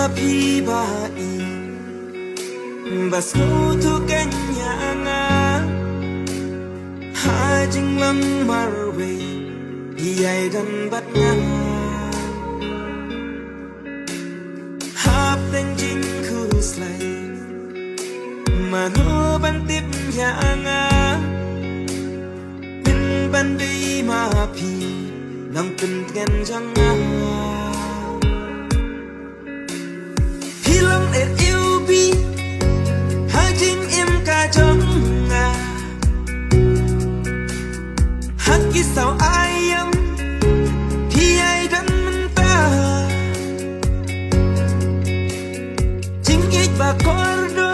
mapi ba i bas no tu kanya nga ha jing lam marwe iyai dan bat nga hap den jing khu slai mà nó ban tiếp nhà nga bên ban đi mà phi nang tin gan jang nga phi long et yêu bi hai chính em ca trong nga hát ki sao ai em phi ai dan ta chính ít ba cordo